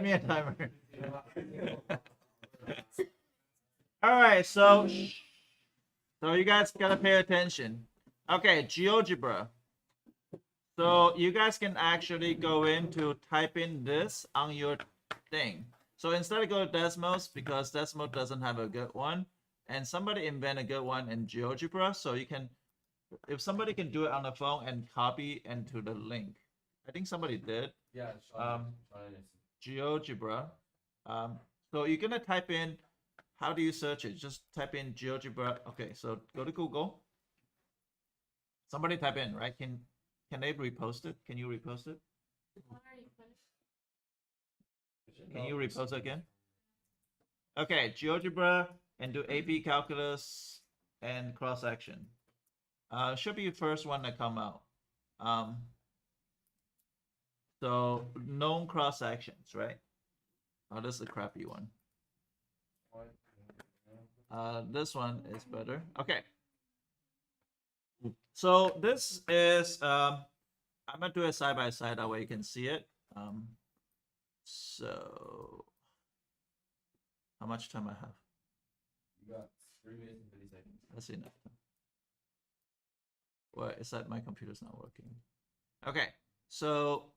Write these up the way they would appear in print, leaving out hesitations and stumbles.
me a timer. All right, so you guys gotta pay attention. Okay, GeoGebra. So you guys can actually go in to type in this on your thing. So instead of go to Desmos, because Desmos doesn't have a good one, and somebody invent a good one in GeoGebra, so you can, if somebody can do it on the phone and copy into the link. I think somebody did. Yeah, GeoGebra. So you're gonna type in, how do you search it? Just type in GeoGebra. Okay, so go to Google. Somebody type in, right? Can they repost it? Can you repost it? Can you repost it again? Okay, GeoGebra and do AP calculus and cross section. Should be the first one that come out. So known cross sections, right? Oh, this is a crappy one. This one is better. Okay. So this is I'm gonna do it side by side, that way you can see it. So how much time I have? You got 3 minutes and 30 seconds. That's enough time. Well, it's that my computer's not working. Okay, so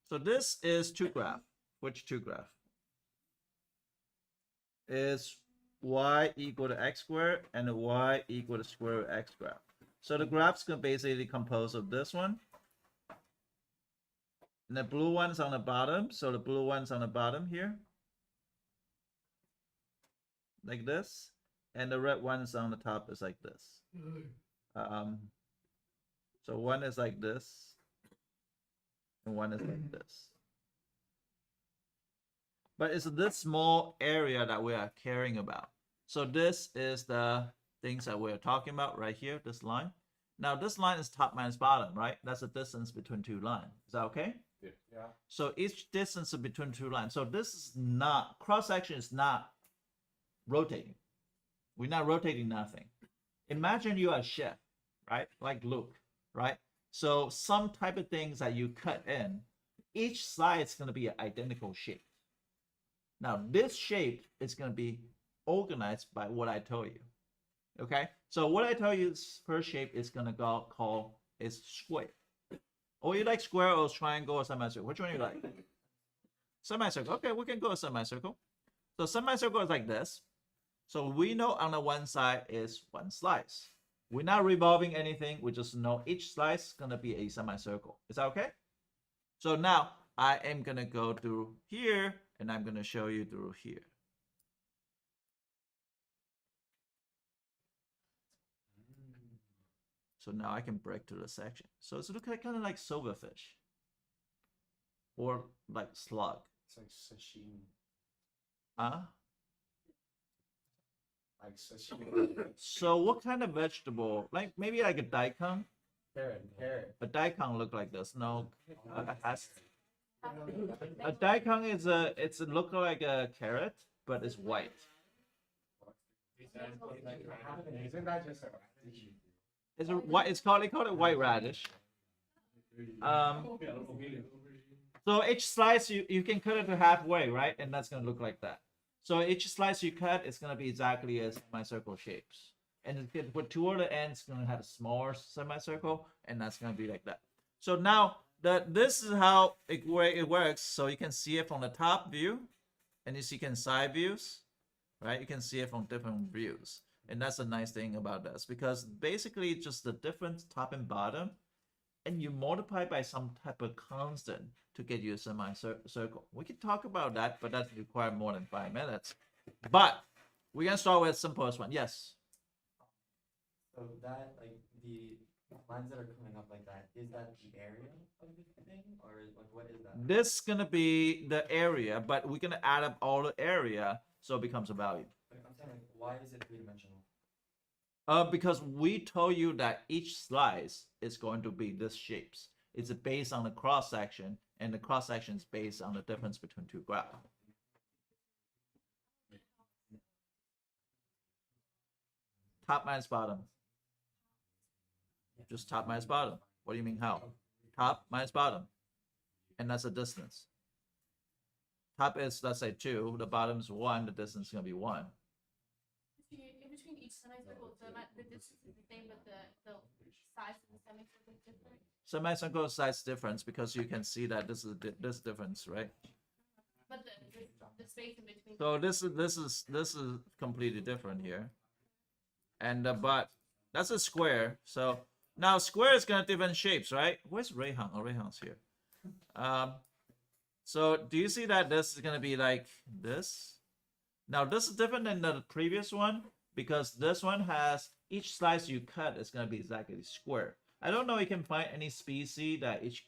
this is two graph. Which two graph? Is y equal to x squared and y equal to square root x graph. So the graph's gonna basically compose of this one. And the blue one's on the bottom, so the blue one's on the bottom here. Like this. And the red one's on the top is like this. So one is like this. And one is like this. But it's this small area that we are caring about. So this is the things that we're talking about right here, this line. Now this line is top minus bottom, right? That's the distance between two lines. Is that okay? Yeah. So each distance between two lines. So this is not, cross section is not rotating. We're not rotating nothing. Imagine you are a chef, right? Like Luke, right? So some type of things that you cut in, each side is going to be an identical shape. Now this shape is going to be organized by what I told you. Okay, so what I tell you is first shape is going to go call is square. Or you like square or triangle or semicircle? Which one you like? Semicircle. Okay, we can go a semicircle. So semicircle is like this. So we know on the one side is one slice. We're not revolving anything. We just know each slice is going to be a semicircle. Is that okay? So now I am going to go through here and I'm going to show you through here. So now I can break through the section. So it's looking kind of like silverfish or like slug. It's like sashimi. Huh? Like sashimi. So what kind of vegetable? Like maybe like a daikon? Carrot. A daikon look like this. No, a daikon is it's look like a carrot, but it's white. Isn't that just a It's a white. It's called they call it white radish. So each slice you can cut it to halfway, right? And that's gonna look like that. So each slice you cut is gonna be exactly as semicircle shapes. And with two other ends, gonna have a smaller semicircle, and that's gonna be like that. So now this is how it works. So you can see it from the top view, and you can side views, right? You can see it from different views. And that's the nice thing about this, because basically it's just the difference top and bottom, and you multiply by some type of constant to get you a semicircle. We can talk about that, but that requires more than 5 minutes. But we're gonna start with the simplest one. Yes. So that, like, the lines that are coming up like that, is that the area of the thing, or like what is that? This is gonna be the area, but we're gonna add up all the area, so it becomes a value. Like, I'm saying, like, why is it three-dimensional? Because we told you that each slice is going to be this shapes. It's based on the cross section, and the cross section is based on the difference between two graphs. Top minus bottom. Just top minus bottom. What do you mean how? Top minus bottom. and that's the distance. Top is, let's say 2, the bottom is 1, the distance is going to be 1. In between each semicircle, the distance is the same, but the size of the semicircle is different. Semicircle size difference because you can see that this is this difference, right? But the space in between. So this is completely different here. And but that's a square. So now square is gonna have different shapes, right? Where's Rayhan? Oh, Rayhan's here. So do you see that this is gonna be like this? Now this is different than the previous one because this one has each slice you cut is gonna be exactly square. I don't know if you can find any species that each.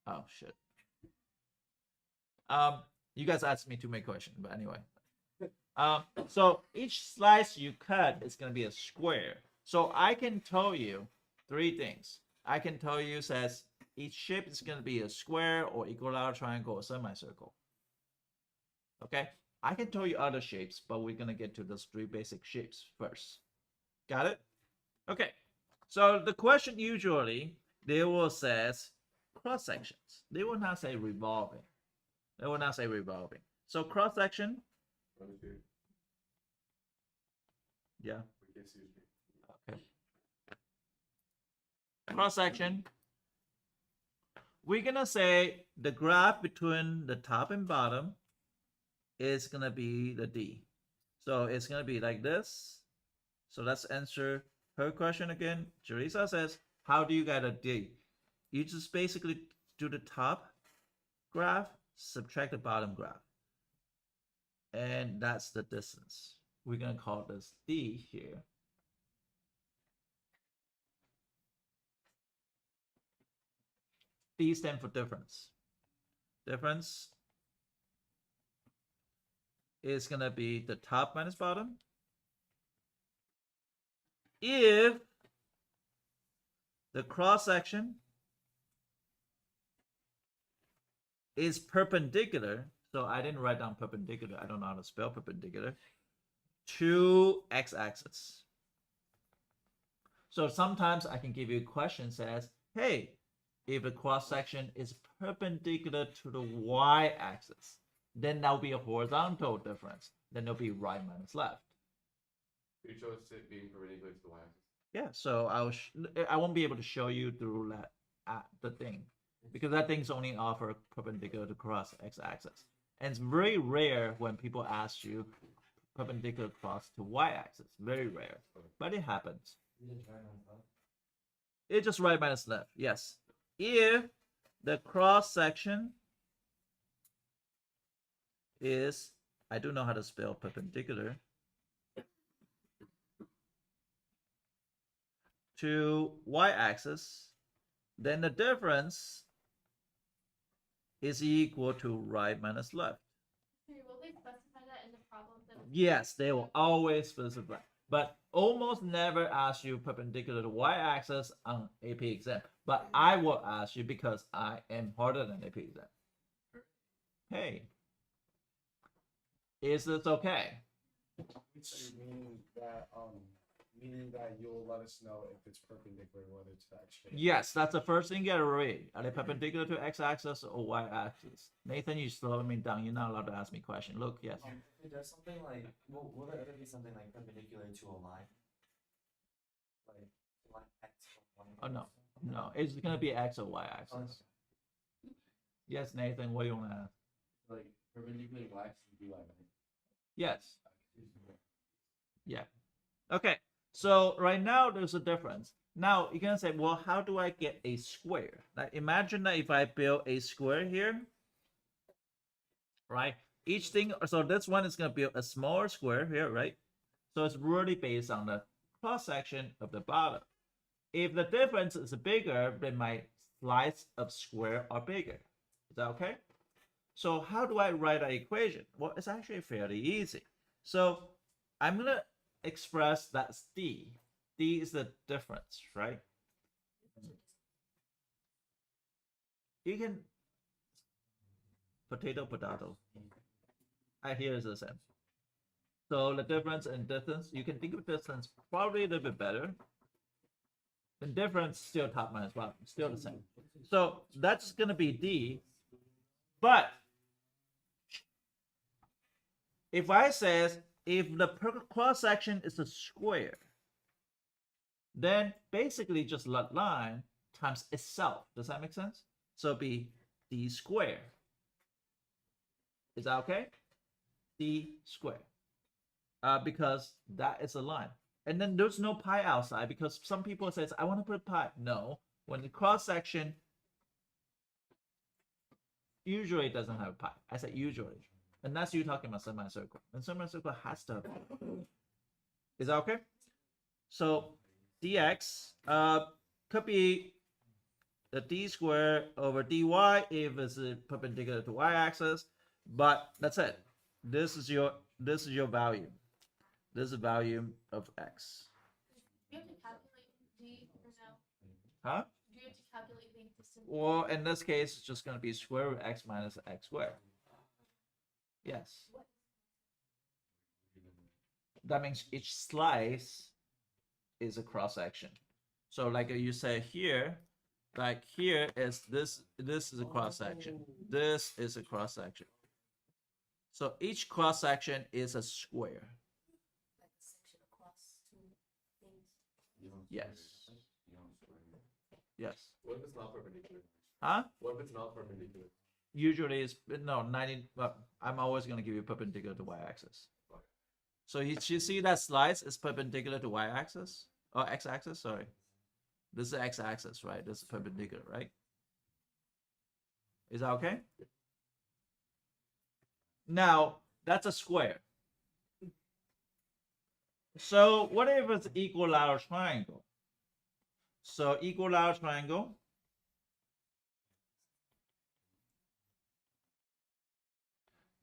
Oh shit. You guys asked me too many questions, but anyway. So each slice you cut is gonna be a square. So I can tell you 3 things. I can tell you says each shape is gonna be a square or equilateral, triangle, or semicircle. Okay, I can tell you other shapes, but we're gonna get to those 3 basic shapes first. Got it? Okay. So the question usually they will says cross sections. They will not say revolving. They will not say revolving. So cross section. Yeah. Okay. Cross section. We're gonna say the graph between the top and bottom is gonna be the D. So it's gonna be like this. So let's answer her question again. Teresa says, how do you get a D? You just basically do the top graph, subtract the bottom graph. And that's the distance. We're gonna call this D here. D stands for difference. Difference is gonna be the top minus bottom. If the cross section is perpendicular, so I didn't write down perpendicular, I don't know how to spell perpendicular, to x-axis. So sometimes I can give you a question says, hey, if the cross section is perpendicular to the y-axis, then that'll be a horizontal difference. Then there'll be right minus left. You chose it being perpendicular to the y-axis. Yeah, so I won't be able to show you through that the thing because that thing's only offer perpendicular to cross x-axis, and it's very rare when people ask you perpendicular cross to y-axis. Very rare, but it happens. It's just right minus left. Yes, if the cross section is, I do know how to spell perpendicular to y-axis, then the difference is equal to right minus left. Will they specify that in the problem? Yes, they will always specify, but almost never ask you perpendicular to y-axis on AP exam. But I will ask you because I am harder than AP exam. Hey, is this okay? So meaning that you'll let us know if it's perpendicular, whether it's that shape. Yes, that's the first thing you gotta read. Are they perpendicular to x-axis or y-axis? Nathan, you slowing me down. You're not allowed to ask me questions. Look, yes. If there's something like, will there ever be something like perpendicular to a line? Like line X or line Oh, no. Y? No, it's gonna be x or y-axis. Oh, Yes, Nathan, what do you want to ask? Like perpendicular y-axis would be like. Yes. Yeah. Okay. So right now there's a difference. Now you're gonna say, well, how do I get a square? Like imagine that if I build a square here, right? Each thing, so this one is gonna build a smaller square here, right? So it's really based on the cross section of the bottom. If the difference is bigger, then my slice of square are bigger. Is that okay? So how do I write an equation? Well, it's actually fairly easy. So I'm gonna express that's D. D is the difference, right? You can potato. I hear it's the same. So the difference in distance, you can think of distance probably a little bit better. The difference still top minus bottom, still the same. So that's gonna be D. But if I says if the cross section is a square, then basically just line times itself. Does that make sense? So it'd be D square. Is that okay? D square. Because that is a line. And then there's no pi outside because some people says I want to put pi. No, when the cross section usually it doesn't have pi. I said usually. And that's you talking about semicircle. And semicircle has to have pi. Is that okay? So dx could be the d squared over dy if it's perpendicular to y-axis, but that's it. This is your value. This is the value of x. Do you have to calculate D or no? Huh? Do you have to calculate the distance? Well, in this case, it's just going to be square root x minus x squared. Yes. That means each slice is a cross section. So like you say here, like here is this is a cross section. This is a cross section. So each cross section is a square. Like a section across two things. Yes. Yes. What if it's not perpendicular? Huh? What if it's not perpendicular? Usually it's no 90. Well, I'm always going to give you perpendicular to y-axis. Okay. So you see that slice is perpendicular to y-axis or x-axis. Sorry, this is x-axis, right? This is perpendicular, right? Is that okay? Now that's a square. So what if it's equilateral triangle? So equilateral triangle.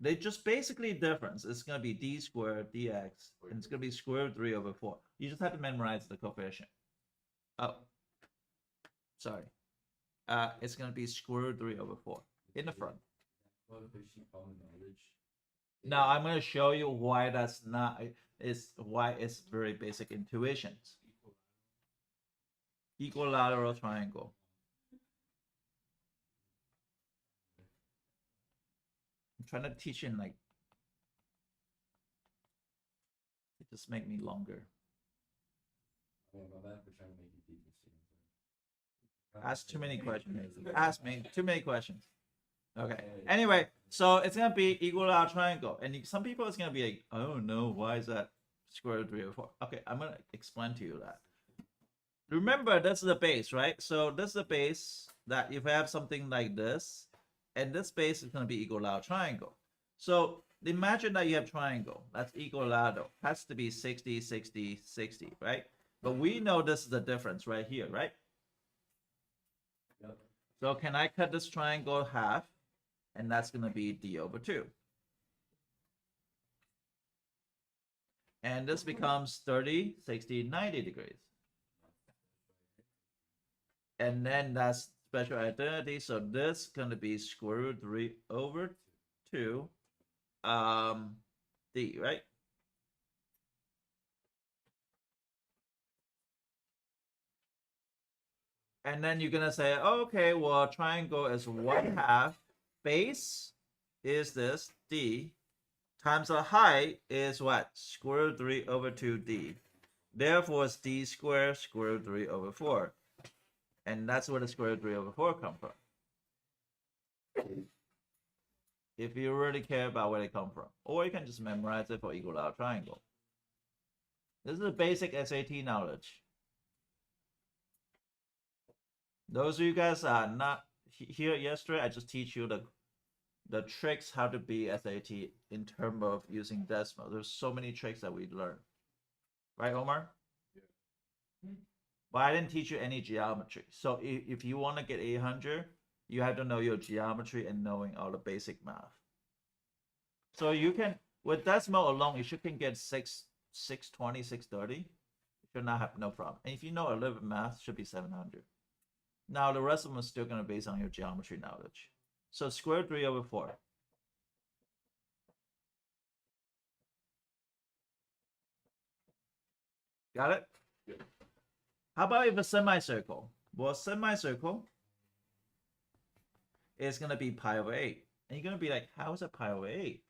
They just basically difference. It's gonna be d squared dx, and it's gonna be square root 3 over 4. You just have to memorize the coefficient. Oh, sorry. It's gonna be square root 3 over 4 in the front. Now I'm gonna show you why that's not. Why it's very basic intuitions. Equilateral triangle. I'm trying to teach in like it just make me longer. Ask too many questions. Ask me too many questions. Okay. Anyway, so it's gonna be equilateral triangle, and some people it's gonna be like, oh no, why is that square root 3 over 4? Okay, I'm gonna explain to you that. Remember, this is the base, right? So this is the base that if I have something like this, and this base is going to be equilateral triangle. So imagine that you have triangle. That's equilateral. Has to be 60, 60, 60, right? But we know this is the difference right here, right? Yep. So can I cut this triangle half? And that's going to be d over 2. And this becomes 30, 60, 90 degrees. And then that's special identity. So this is going to be square root 3 over 2 d, right? And then you're going to say, okay, well, triangle is 1/2. Base is this d times the height is what? Square root 3 over 2d. Therefore, it's d squared square root 3 over 4. And that's where the square root 3 over 4 come from. If you really care about where they come from. Or you can just memorize it for equilateral triangle. This is the basic SAT knowledge. Those of you guys are not here yesterday, I just teach you the tricks how to be SAT in terms of using decimal. There's so many tricks that we learn. Right, Omar? But I didn't teach you any geometry. So if you want to get 800, you have to know your geometry and knowing all the basic math. So you can, with decimal alone, you should can get 620, 630. You should not have no problem. And if you know a little bit of math, it should be 700. Now the rest of them are still going to be based on your geometry knowledge. So square root 3 over 4. Got it? Yep. How about if a semicircle? Well, semicircle is gonna be pi over 8. And you're gonna be like, how is it pi over 8?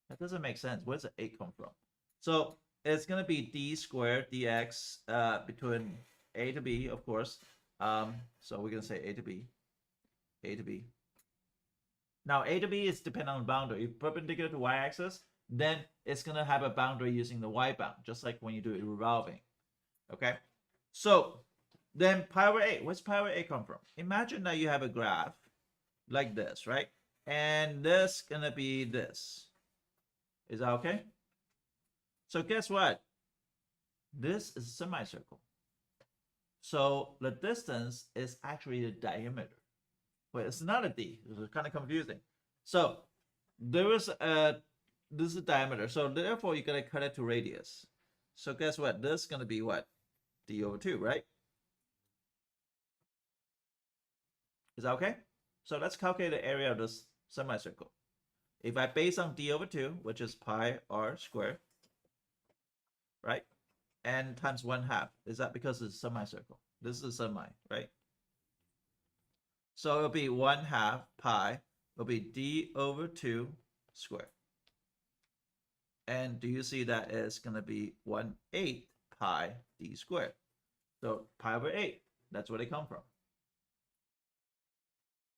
That doesn't make sense. Where's the 8 come from? So it's gonna be d squared dx between a to b, of course. So we're gonna say a to b. A to b. Now a to b is dependent on the boundary. If perpendicular to y-axis, then it's gonna have a boundary using the y bound, just like when you do it revolving. Okay, so then pi over 8. Where's pi over 8 come from? Imagine that you have a graph like this, right? And this gonna be this. Is that okay? So guess what? This is a semicircle. So the distance is actually the diameter. But it's not a d. It's kind of confusing. So there is this is diameter. So therefore you gotta cut it to radius. So guess what? This is gonna be what? D over 2, right? Is that okay? So let's calculate the area of this semicircle. If I base on d over 2, which is pi r squared, right? And times 1/2. Is that because it's a semicircle? This is a semi, right? So it'll be 1/2 pi. It'll be d over 2 squared. And do you see that it's going to be 1/8 pi d squared? So pi over 8. That's where they come from.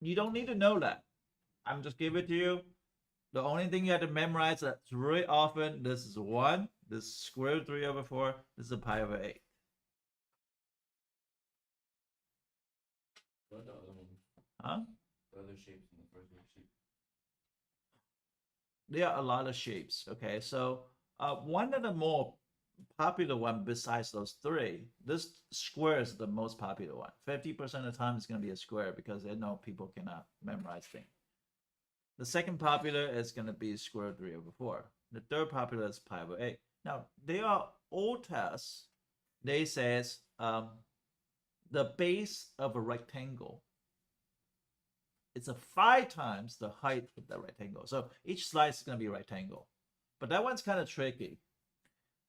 You don't need to know that. I'm just giving it to you. The only thing you have to memorize that's really often, this is 1, this is square root of 3 over 4, this is a pi over 8. What are the other ones? Huh? The other shapes in the first worksheet. There are a lot of shapes. Okay, so one of the more popular one besides those 3, this square is the most popular one. 50% of the time it's going to be a square because they know people cannot memorize things. The second popular is going to be square root of 3 over 4. The third popular is pi over 8. Now, they are old tests. They says the base of a rectangle it's a 5 times the height of the rectangle. So each slice is going to be a rectangle. But that one's kind of tricky.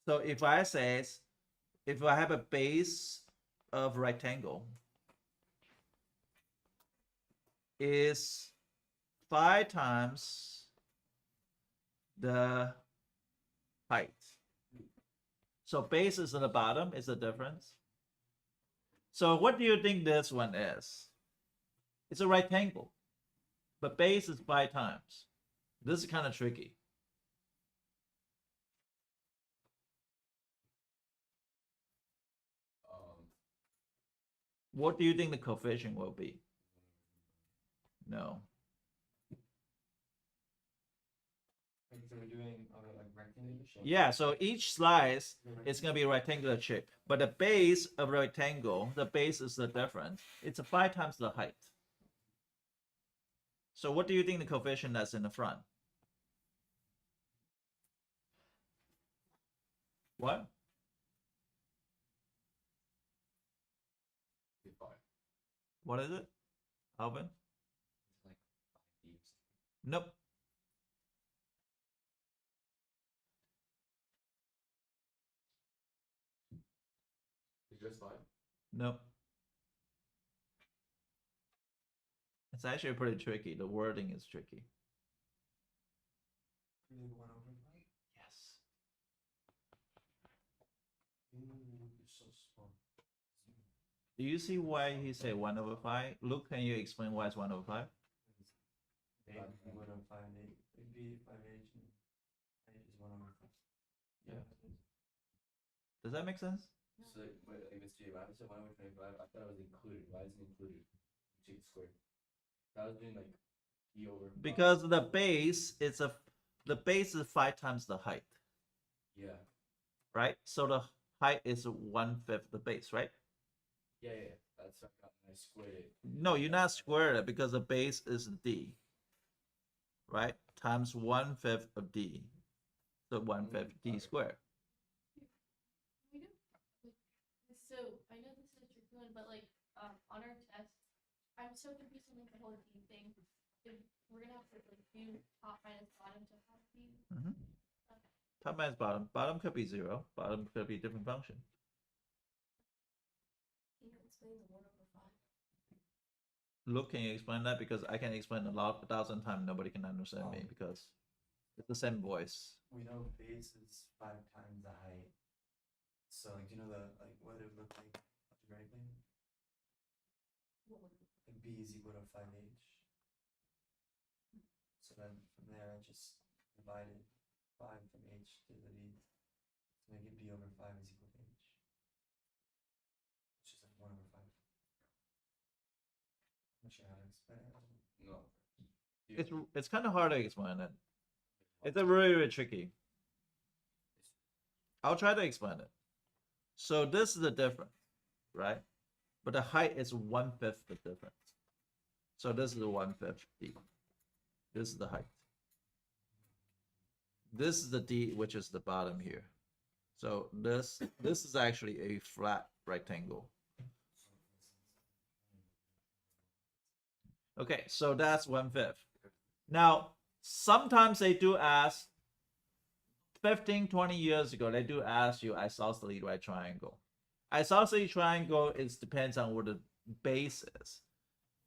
So if I have a base of rectangle is 5 times the height. So base is in the bottom is the difference. So what do you think this one is? It's a rectangle, but base is 5 times. This is kind of tricky. What do you think the coefficient will be? No. So we're doing like rectangular shape. Yeah, so each slice is going to be a rectangular shape, but the base of a rectangle, the base is the difference. It's 5 times the height. So what do you think the coefficient that's in the front? What? What is it? Alvin? It's like 5 feet. Nope. It's just 5. Nope. It's actually pretty tricky. The wording is tricky. Is it 1 over 5? Yes. It's so small. Do you see why he said 1 over 5? Luke, can you explain why it's 1 over 5? 8, 1 over 5, 8. It'd be 5 h and 8 is 1 over 5. Yeah. Does that make sense? So, wait, like, Mr. Why was it 1 over 25? I thought it was included. Why isn't it included? Cheat squared. I was doing like e over. Because the base the base is 5 times the height, Yeah. right? So the height is 1/5 the base, right? Yeah. That's what I squared it. No, you're not squaring it because the base is d, right? Times 1/5 of d. So 1/5 d okay. squared. We do. So I know this is a tricky one, but like on our test, I'm so confused on like the whole D thing. If we're gonna have to like do top minus bottom to have D. Mm-hmm. Okay. Top minus bottom. Bottom could be 0. Bottom could be a different function. explain the 1/5? Look, can you explain that? Because I can explain a thousand times. Nobody can understand me because it's the same voice. We know base is 5 times the height. So like, do you know the like what it would look like algebraically? What would it Like b is equal to 5h. So then from there I just divided 5 from h to the b to make it b over 5 is equal to h. Which is like 1/5. I'm not sure how to explain it. No. It's kind of hard to explain it. It's a really tricky. I'll try to explain it. So this is the difference, right? But the height is 1/5 the difference. So this is the 1/5 d. This is the height. This is the d, which is the bottom here. So this is actually a flat rectangle. Okay, so that's 1/5. Now, sometimes they do ask, 15, 20 years ago, they do ask you isosceles right triangle. Isosceles triangle depends on what the base is.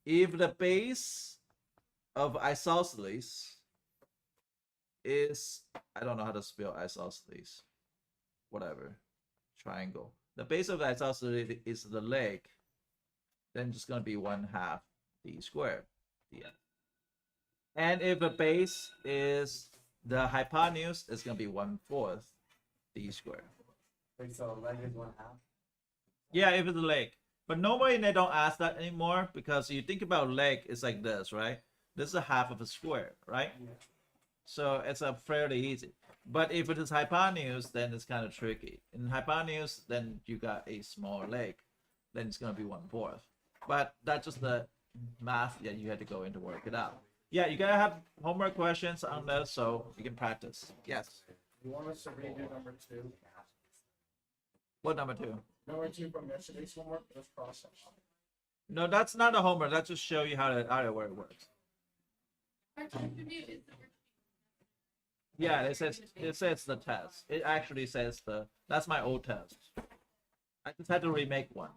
If the base of isosceles is, I don't know how to spell isosceles, whatever, triangle. The base of the isosceles is the leg, then it's going to be 1/2 d squared dx. And if the base is the hypotenuse, it's going to be 1/4 d squared. Wait, so leg is 1/2? Yeah, if it's a leg. But normally they don't ask that anymore because you think about leg, it's like this, right? This is a half of a square, right? Yeah. So it's a fairly easy. But if it is hypotenuse, then it's kind of tricky. In hypotenuse, then you got a small leg, then it's going to be 1/4. But that's just the math that you had to go in to work it out. Yeah, you gotta have homework questions on this so you can practice. Yes. You want us to redo number 2? What number 2? Number 2 from yesterday's homework, this process. No, that's not a homework. That just show you how it works. Our teacher knew is the first. Yeah, it says the test. It actually says that's my old test. I just had to remake one.